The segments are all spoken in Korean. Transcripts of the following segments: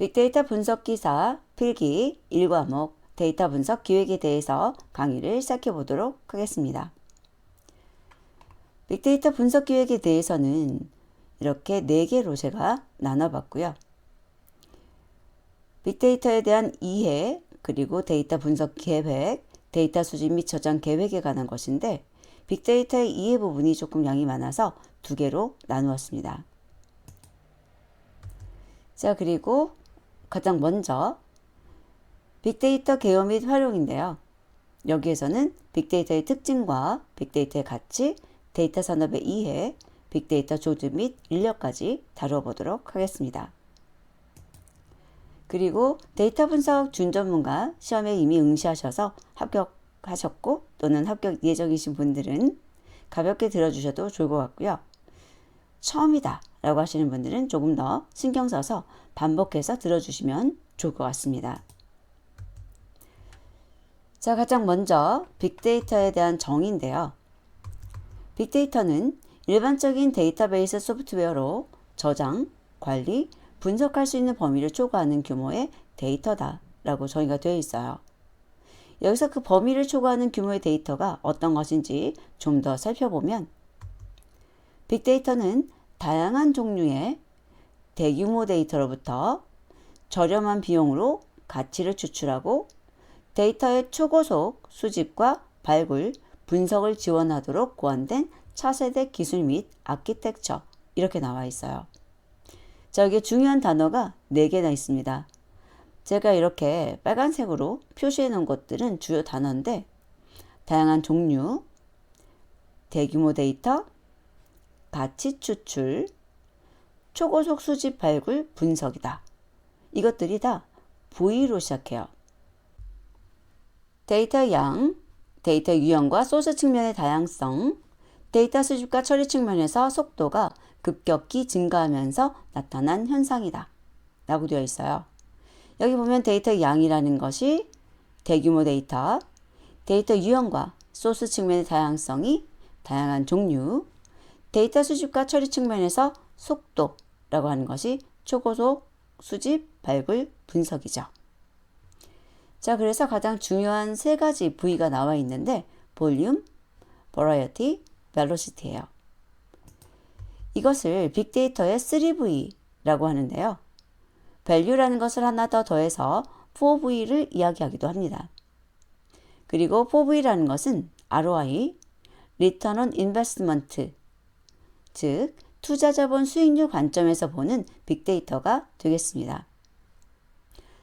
빅데이터 분석 기사 필기 1과목 데이터 분석 기획에 대해서 강의를 시작해 보도록 하겠습니다. 빅데이터 분석 기획에 대해서는 이렇게 4개로 제가 나눠봤고요. 빅데이터에 대한 이해, 그리고 데이터 분석 계획, 데이터 수집 및 저장 계획에 관한 것인데 빅데이터의 이해 부분이 조금 양이 많아서 2개로 나누었습니다. 자, 그리고 가장 먼저 빅데이터 개요 및 활용인데요. 여기에서는 빅데이터의 특징과 빅데이터의 가치, 데이터 산업의 이해, 빅데이터 조직 및 인력까지 다뤄보도록 하겠습니다. 그리고 데이터 분석 준전문가 시험에 이미 응시하셔서 합격하셨고 또는 합격 예정이신 분들은 가볍게 들어주셔도 좋을 것 같고요. 처음이다 라고 하시는 분들은 조금 더 신경 써서 반복해서 들어주시면 좋을 것 같습니다. 자, 가장 먼저 빅데이터에 대한 정의인데요. 빅데이터는 일반적인 데이터베이스 소프트웨어로 저장, 관리, 분석할 수 있는 범위를 초과하는 규모의 데이터다 라고 정의가 되어 있어요. 여기서 그 범위를 초과하는 규모의 데이터가 어떤 것인지 좀 더 살펴보면 빅데이터는 다양한 종류의 대규모 데이터로부터 저렴한 비용으로 가치를 추출하고 데이터의 초고속 수집과 발굴, 분석을 지원하도록 고안된 차세대 기술 및 아키텍처 이렇게 나와 있어요. 자, 여기에 중요한 단어가 4개나 있습니다. 제가 이렇게 빨간색으로 표시해 놓은 것들은 주요 단어인데 다양한 종류, 대규모 데이터, 가치 추출, 초고속 수집 발굴 분석이다. 이것들이 다 V로 시작해요. 데이터 양, 데이터 유형과 소스 측면의 다양성, 데이터 수집과 처리 측면에서 속도가 급격히 증가하면서 나타난 현상이다 라고 되어 있어요. 여기 보면 데이터 양이라는 것이 대규모 데이터, 데이터 유형과 소스 측면의 다양성이 다양한 종류, 데이터 수집과 처리 측면에서 속도라고 하는 것이 초고속 수집, 발굴, 분석이죠. 자, 그래서 가장 중요한 3가지 V가 나와 있는데 볼륨, 버라이어티, 벨로시티예요. 이것을 빅데이터의 3V라고 하는데요. value라는 것을 하나 더 더해서 4V를 이야기하기도 합니다. 그리고 4V라는 것은 ROI, Return on Investment, 즉 투자자본 수익률 관점에서 보는 빅데이터가 되겠습니다.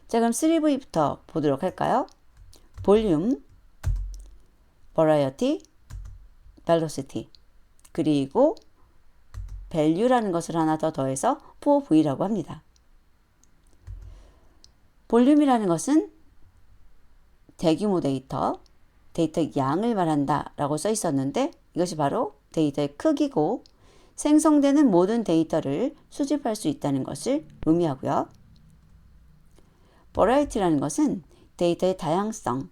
자, 그럼 3V부터 보도록 할까요? 볼륨, 버라이어티, 벨로시티, 그리고 value라는 것을 하나 더 더해서 4V라고 합니다. 볼륨이라는 것은 대규모 데이터, 데이터 양을 말한다 라고 써 있었는데 이것이 바로 데이터의 크기고 생성되는 모든 데이터를 수집할 수 있다는 것을 의미하고요. 버라이어티라는 것은 데이터의 다양성.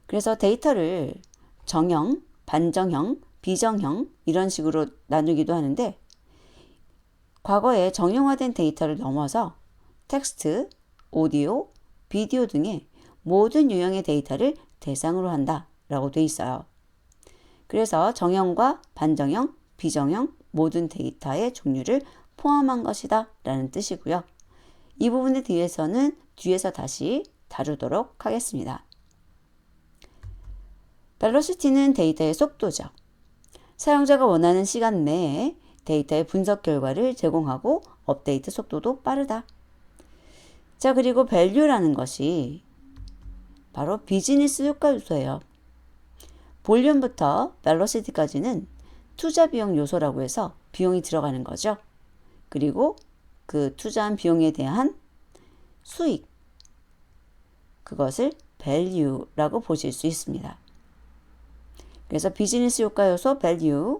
그래서 데이터를 정형, 반정형, 비정형 이런 식으로 나누기도 하는데 과거에 정형화된 데이터를 넘어서 텍스트, 오디오, 비디오 등의 모든 유형의 데이터를 대상으로 한다라고 돼 있어요. 그래서 정형과 반정형, 비정형 모든 데이터의 종류를 포함한 것이다 라는 뜻이고요. 이 부분에 대해서는 뒤에서 다시 다루도록 하겠습니다. 벨로시티는 데이터의 속도죠. 사용자가 원하는 시간 내에 데이터의 분석 결과를 제공하고 업데이트 속도도 빠르다. 자, 그리고 value라는 것이 바로 비즈니스 효과 요소예요. 볼륨부터 벨로시티까지는 투자 비용 요소라고 해서 비용이 들어가는 거죠. 그리고 그 투자한 비용에 대한 수익, 그것을 value라고 보실 수 있습니다. 그래서 비즈니스 효과 요소 value,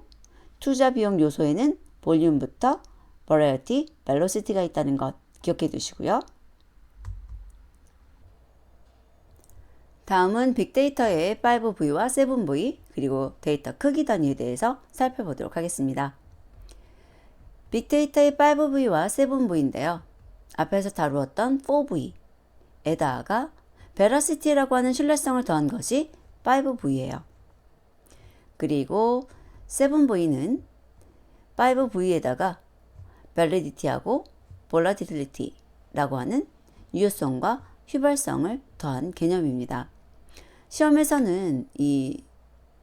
투자 비용 요소에는 볼륨부터 variety, velocity가 있다는 것 기억해 두시고요. 다음은 빅데이터의 5V와 7V 그리고 데이터 크기 단위에 대해서 살펴보도록 하겠습니다. 빅데이터의 5V와 7V인데요. 앞에서 다루었던 4V에다가 veracity라고 하는 신뢰성을 더한 것이 5V예요. 그리고 7V는 5V에다가 validity하고 volatility라고 하는 유효성과 휘발성을 더한 개념입니다. 시험에서는 이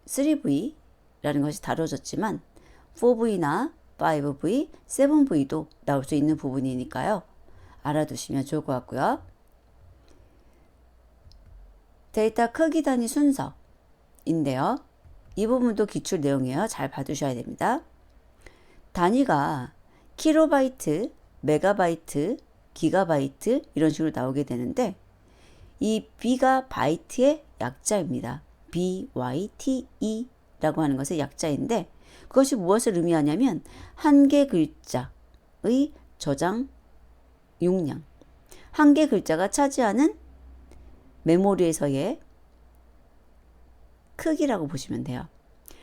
3V라는 것이 다뤄졌지만 4V나 5V, 7V도 나올 수 있는 부분이니까요. 알아두시면 좋을 것 같고요. 데이터 크기 단위 순서인데요. 이 부분도 기출 내용이에요. 잘 봐두셔야 됩니다. 단위가 킬로바이트, 메가바이트, 기가바이트 이런 식으로 나오게 되는데 이 B가 바이트의 약자입니다. BYTE라고 하는 것의 약자인데 그것이 무엇을 의미하냐면 한 개 글자의 저장 용량, 한 개 글자가 차지하는 메모리에서의 크기라고 보시면 돼요.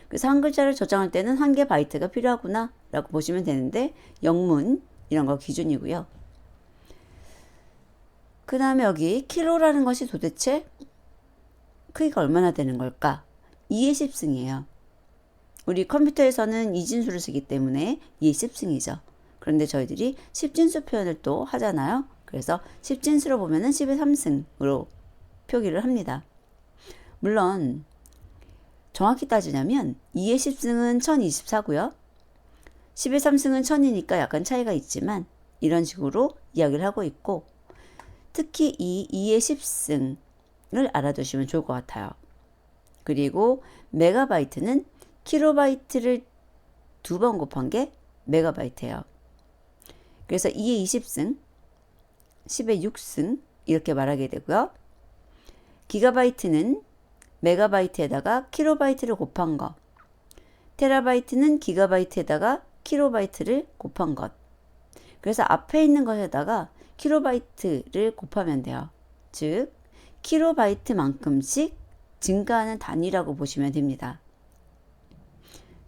그래서 한 글자를 저장할 때는 한 개 바이트가 필요하구나 라고 보시면 되는데 영문 이런 거 기준이고요. 그 다음에 여기 킬로라는 것이 도대체 크기가 얼마나 되는 걸까? 2의 10승이에요. 우리 컴퓨터에서는 이진수를 쓰기 때문에 2의 10승이죠. 그런데 저희들이 10진수 표현을 또 하잖아요. 그래서 10진수로 보면은 10의 3승으로 표기를 합니다. 물론 정확히 따지자면 2의 10승은 1024고요. 10의 3승은 1000이니까 약간 차이가 있지만 이런 식으로 이야기를 하고 있고 특히 이 2의 10승을 알아두시면 좋을 것 같아요. 그리고 메가바이트는 킬로바이트를 2번 곱한 게 메가바이트예요. 그래서 2의 20승, 10의 6승 이렇게 말하게 되고요. 기가바이트는 메가바이트에다가 킬로바이트를 곱한 것, 테라바이트는 기가바이트에다가 킬로바이트를 곱한 것. 그래서 앞에 있는 것에다가 킬로바이트를 곱하면 돼요. 즉 킬로바이트만큼씩 증가하는 단위라고 보시면 됩니다.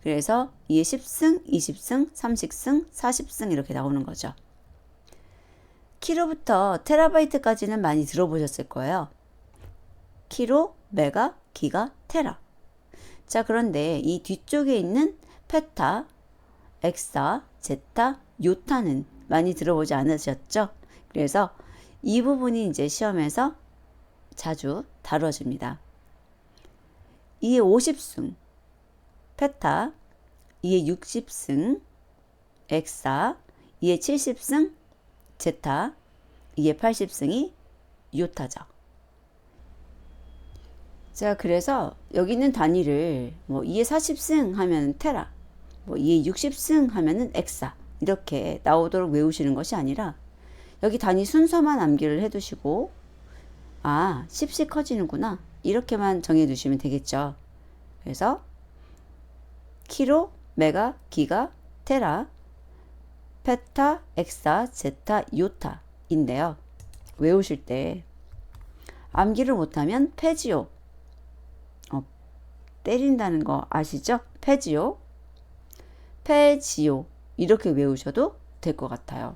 그래서 2의 10승, 20승, 30승, 40승 이렇게 나오는 거죠. 킬로부터 테라바이트까지는 많이 들어보셨을 거예요. 킬로, 메가, 기가, 테라. 자, 그런데 이 뒤쪽에 있는 페타, 엑사, 제타, 요타는 많이 들어보지 않으셨죠? 그래서 이 부분이 이제 시험에서 자주 다뤄집니다. 2의 50승, 페타, 2의 60승, 엑사, 2의 70승, 제타, 2의 80승이 요타죠. 자, 그래서 여기 있는 단위를 뭐 2의 40승 하면 테라, 뭐 2의 60승 하면은 엑사 이렇게 나오도록 외우시는 것이 아니라 여기 단위 순서만 암기를 해두시고 10씩 커지는구나 이렇게만 정해두시면 되겠죠. 그래서 킬로, 메가, 기가, 테라, 페타, 엑사, 제타, 요타인데요. 외우실 때 암기를 못하면 페지오, 때린다는 거 아시죠? 페지오 이렇게 외우셔도 될 것 같아요.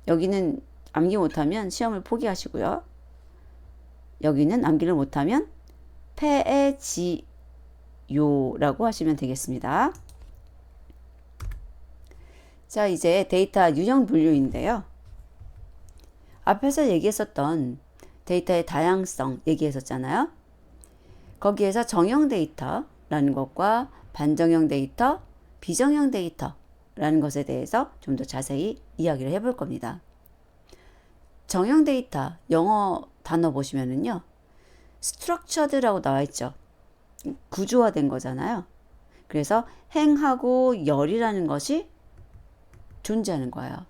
여기는 암기 못하면 시험을 포기하시고요. 여기는 암기를 못하면 페지요라고 하시면 되겠습니다. 자, 이제 데이터 유형 분류인데요. 앞에서 얘기했었던 데이터의 다양성 얘기했었잖아요. 거기에서 정형 데이터라는 것과 반정형 데이터, 비정형 데이터라는 것에 대해서 좀 더 자세히 이야기를 해볼 겁니다. 정형 데이터 영어 단어 보시면은요. structured라고 나와 있죠. 구조화된 거잖아요. 그래서 행하고 열이라는 것이 존재하는 거예요.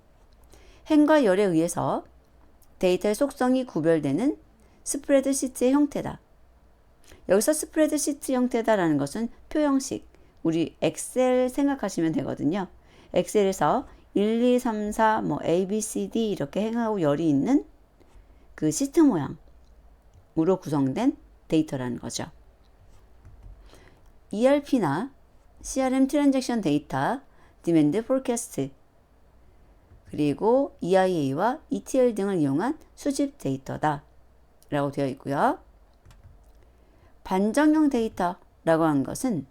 행과 열에 의해서 데이터의 속성이 구별되는 스프레드시트의 형태다. 여기서 스프레드시트 형태다라는 것은 표형식, 우리 엑셀 생각하시면 되거든요. 엑셀에서 1, 2, 3, 4, 뭐 A, B, C, D 이렇게 행하고 열이 있는 그 시트 모양으로 구성된 데이터라는 거죠. ERP나 CRM 트랜잭션 데이터, 디맨드 포캐스트 그리고 EIA와 ETL 등을 이용한 수집 데이터다 라고 되어 있고요. 반정형 데이터라고 하는 것은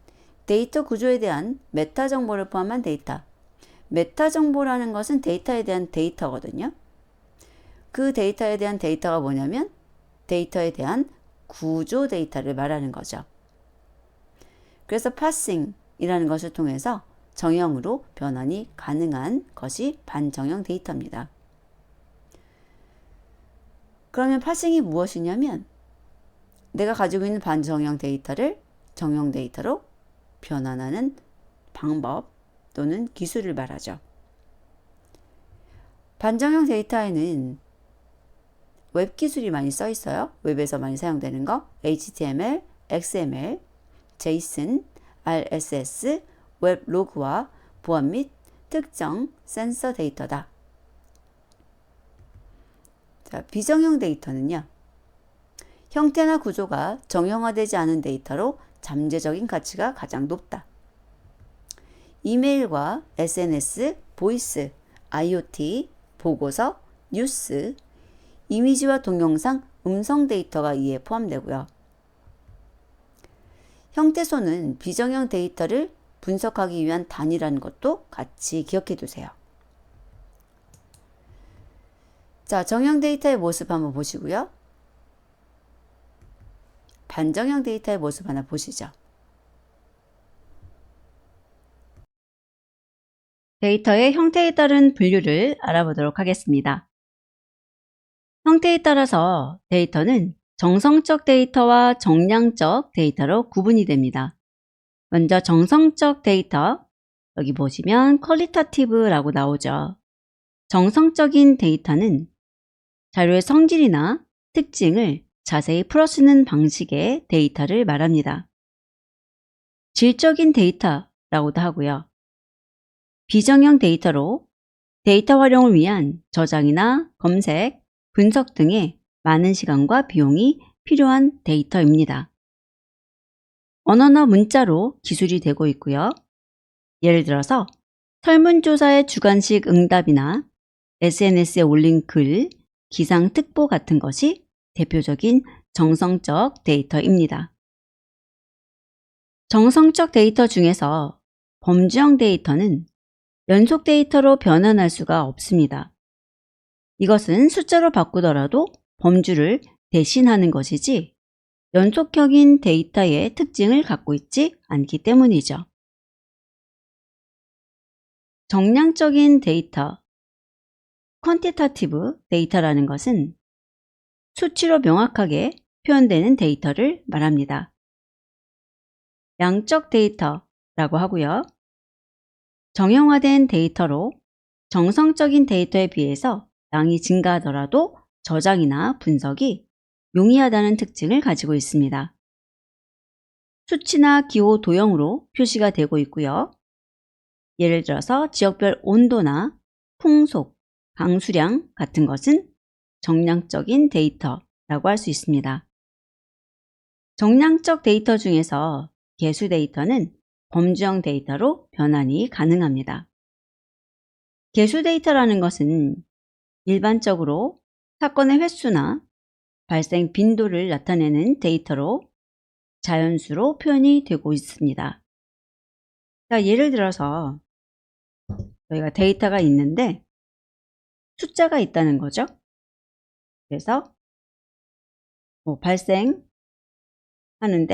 데이터 구조에 대한 메타 정보를 포함한 데이터. 메타 정보라는 것은 데이터에 대한 데이터거든요. 그 데이터에 대한 데이터가 뭐냐면 데이터에 대한 구조 데이터를 말하는 거죠. 그래서 파싱이라는 것을 통해서 정형으로 변환이 가능한 것이 반정형 데이터입니다. 그러면 파싱이 무엇이냐면 내가 가지고 있는 반정형 데이터를 정형 데이터로 변환하는 방법 또는 기술을 말하죠. 반정형 데이터에는 웹 기술이 많이 써 있어요. 웹에서 많이 사용되는 거 HTML, XML, JSON, RSS, 웹 로그와 보안 및 특정 센서 데이터다. 자, 비정형 데이터는요. 형태나 구조가 정형화되지 않은 데이터로 잠재적인 가치가 가장 높다. 이메일과 SNS, 보이스, IoT, 보고서, 뉴스, 이미지와 동영상, 음성 데이터가 이에 포함되고요. 형태소는 비정형 데이터를 분석하기 위한 단위라는 것도 같이 기억해 두세요. 자, 정형 데이터의 모습 한번 보시고요. 반정형 데이터의 모습 하나 보시죠. 데이터의 형태에 따른 분류를 알아보도록 하겠습니다. 형태에 따라서 데이터는 정성적 데이터와 정량적 데이터로 구분이 됩니다. 먼저 정성적 데이터, 여기 보시면 퀄리타티브라고 나오죠. 정성적인 데이터는 자료의 성질이나 특징을 자세히 풀어쓰는 방식의 데이터를 말합니다. 질적인 데이터라고도 하고요. 비정형 데이터로 데이터 활용을 위한 저장이나 검색, 분석 등의 많은 시간과 비용이 필요한 데이터입니다. 언어나 문자로 기술이 되고 있고요. 예를 들어서 설문조사의 주관식 응답이나 SNS에 올린 글, 기상특보 같은 것이 대표적인 정성적 데이터입니다. 정성적 데이터 중에서 범주형 데이터는 연속 데이터로 변환할 수가 없습니다. 이것은 숫자로 바꾸더라도 범주를 대신하는 것이지 연속형인 데이터의 특징을 갖고 있지 않기 때문이죠. 정량적인 데이터, 퀀티타티브 데이터라는 것은 수치로 명확하게 표현되는 데이터를 말합니다. 양적 데이터라고 하고요. 정형화된 데이터로 정성적인 데이터에 비해서 양이 증가하더라도 저장이나 분석이 용이하다는 특징을 가지고 있습니다. 수치나 기호 도형으로 표시가 되고 있고요. 예를 들어서 지역별 온도나 풍속, 강수량 같은 것은 정량적인 데이터라고 할 수 있습니다. 정량적 데이터 중에서 개수 데이터는 범주형 데이터로 변환이 가능합니다. 개수 데이터라는 것은 일반적으로 사건의 횟수나 발생 빈도를 나타내는 데이터로 자연수로 표현이 되고 있습니다. 자, 예를 들어서 저희가 데이터가 있는데 숫자가 있다는 거죠. 그래서 발생하는데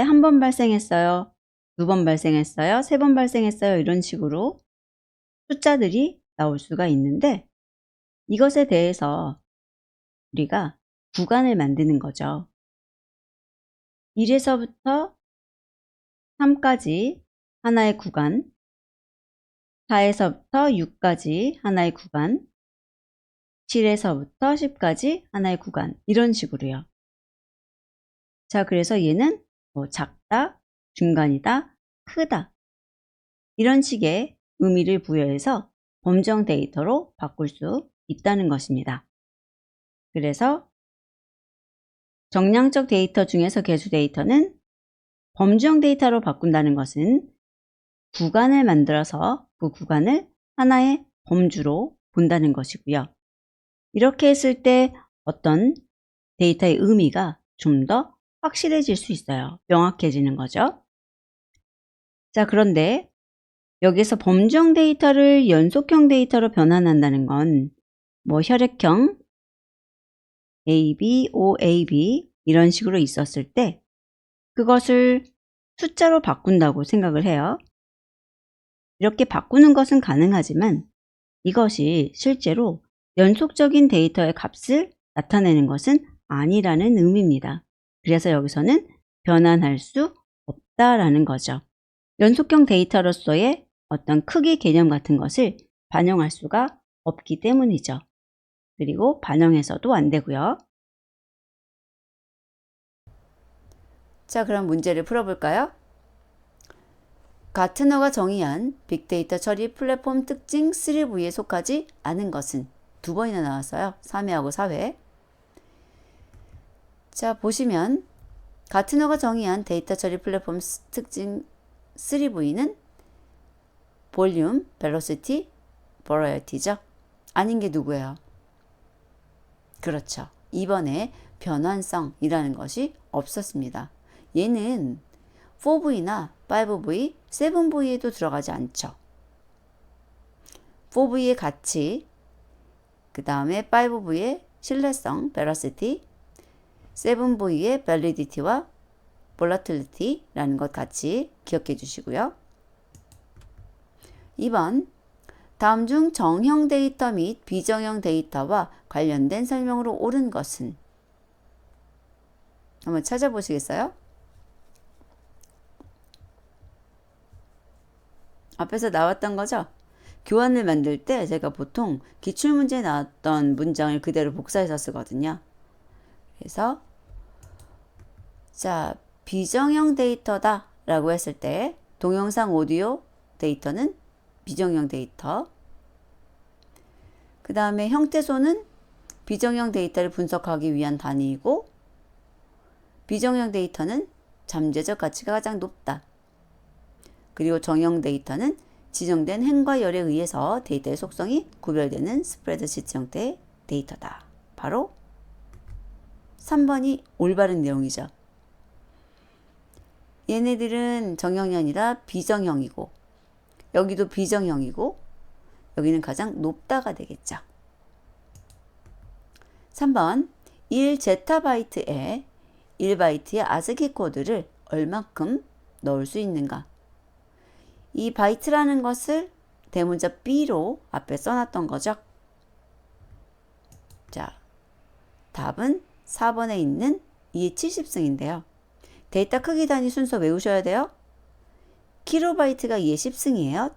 한 번 발생했어요, 두 번 발생했어요, 세 번 발생했어요, 이런 식으로 숫자들이 나올 수가 있는데 이것에 대해서 우리가 구간을 만드는 거죠. 1에서부터 3까지 하나의 구간, 4에서부터 6까지 하나의 구간, 7에서부터 10까지 하나의 구간, 이런 식으로요. 자, 그래서 얘는 작다, 중간이다, 크다, 이런 식의 의미를 부여해서 범주형 데이터로 바꿀 수 있다는 것입니다. 그래서 정량적 데이터 중에서 개수 데이터는 범주형 데이터로 바꾼다는 것은 구간을 만들어서 그 구간을 하나의 범주로 본다는 것이고요. 이렇게 했을 때 어떤 데이터의 의미가 좀 더 확실해질 수 있어요. 명확해지는 거죠. 자, 그런데 여기서 범주형 데이터를 연속형 데이터로 변환한다는 건 뭐 혈액형, AB, OAB 이런 식으로 있었을 때 그것을 숫자로 바꾼다고 생각을 해요. 이렇게 바꾸는 것은 가능하지만 이것이 실제로 연속적인 데이터의 값을 나타내는 것은 아니라는 의미입니다. 그래서 여기서는 변환할 수 없다라는 거죠. 연속형 데이터로서의 어떤 크기 개념 같은 것을 반영할 수가 없기 때문이죠. 그리고 반영해서도 안 되고요. 자, 그럼 문제를 풀어볼까요? 가트너가 정의한 빅데이터 처리 플랫폼 특징 3V에 속하지 않은 것은 두 번이나 나왔어요. 3회하고 4회. 자, 보시면 가트너가 정의한 데이터 처리 플랫폼 특징 3V는 볼륨, 벨로시티, 버라이어티죠. 아닌 게 누구예요? 그렇죠. 이번에 변환성이라는 것이 없었습니다. 얘는 4V나 5V, 7V에도 들어가지 않죠. 4V의 가치, 그 다음에 5V의 신뢰성, veracity, 7V의 validity와 volatility라는 것 같이 기억해 주시고요. 2번, 다음 중 정형 데이터 및 비정형 데이터와 관련된 설명으로 옳은 것은? 한번 찾아보시겠어요? 앞에서 나왔던 거죠? 교환을 만들 때 제가 보통 기출문제에 나왔던 문장을 그대로 복사해서 쓰거든요. 그래서 자, 비정형 데이터다 라고 했을 때 동영상 오디오 데이터는 비정형 데이터, 그 다음에 형태소는 비정형 데이터를 분석하기 위한 단위이고 비정형 데이터는 잠재적 가치가 가장 높다. 그리고 정형 데이터는 지정된 행과 열에 의해서 데이터의 속성이 구별되는 스프레드시트 형태의 데이터다. 바로 3번이 올바른 내용이죠. 얘네들은 정형이 아니라 비정형이고 여기도 비정형이고 여기는 가장 높다가 되겠죠. 3번 1제타바이트에 1바이트의 아스키 코드를 얼만큼 넣을 수 있는가? 이 바이트라는 것을 대문자 B로 앞에 써놨던 거죠. 자, 답은 4번에 있는 2의 70승인데요. 데이터 크기 단위 순서 외우셔야 돼요. 킬로바이트가 2의 10승이에요.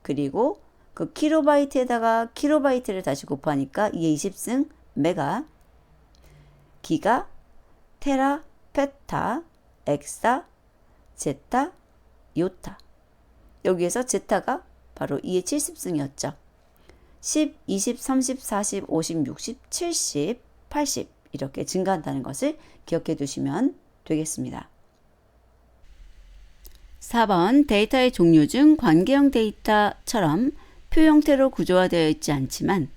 그리고 그 킬로바이트에다가 킬로바이트를 다시 곱하니까 2의 20승 메가, 기가, 테라, 페타, 엑사, 제타, 요타. 여기에서 제타가 바로 2의 70승이었죠. 10, 20, 30, 40, 50, 60, 70, 80 이렇게 증가한다는 것을 기억해 두시면 되겠습니다. 4번 데이터의 종류 중 관계형 데이터처럼 표 형태로 구조화되어 있지 않지만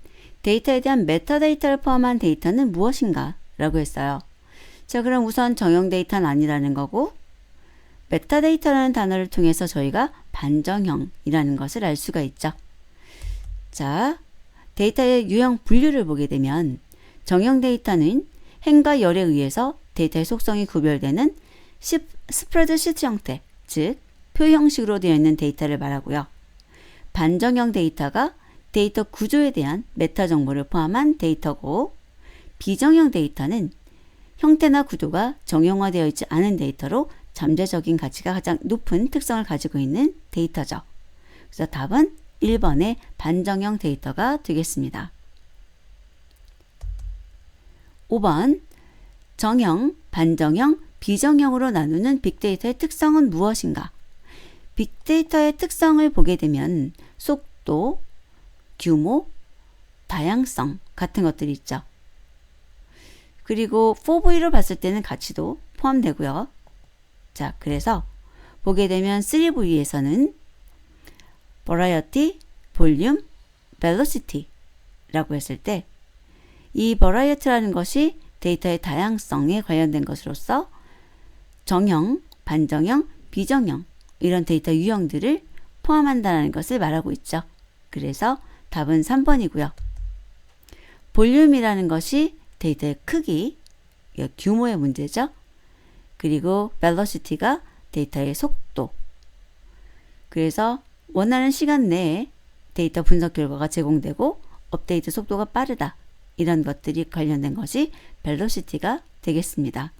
데이터에 대한 메타데이터를 포함한 데이터는 무엇인가? 라고 했어요. 자, 그럼 우선 정형 데이터는 아니라는 거고 메타데이터라는 단어를 통해서 저희가 반정형이라는 것을 알 수가 있죠. 자, 데이터의 유형 분류를 보게 되면 정형 데이터는 행과 열에 의해서 데이터의 속성이 구별되는 스프레드시트 형태, 즉 표 형식으로 되어 있는 데이터를 말하고요. 반정형 데이터가 데이터 구조에 대한 메타 정보를 포함한 데이터고 비정형 데이터는 형태나 구조가 정형화되어 있지 않은 데이터로 잠재적인 가치가 가장 높은 특성을 가지고 있는 데이터죠. 그래서 답은 1번의 반정형 데이터가 되겠습니다. 5번 정형, 반정형, 비정형으로 나누는 빅데이터의 특성은 무엇인가? 빅데이터의 특성을 보게 되면 속도, 규모, 다양성 같은 것들이 있죠. 그리고 4V로 봤을 때는 가치도 포함되고요. 자, 그래서 보게 되면 3V에서는 variety, volume, velocity 라고 했을 때 이 variety라는 것이 데이터의 다양성에 관련된 것으로서 정형, 반정형, 비정형 이런 데이터 유형들을 포함한다는 것을 말하고 있죠. 그래서 답은 3번이고요. 볼륨이라는 것이 데이터의 크기, 규모의 문제죠. 그리고 velocity가 데이터의 속도. 그래서 원하는 시간 내에 데이터 분석 결과가 제공되고 업데이트 속도가 빠르다. 이런 것들이 관련된 것이 velocity가 되겠습니다.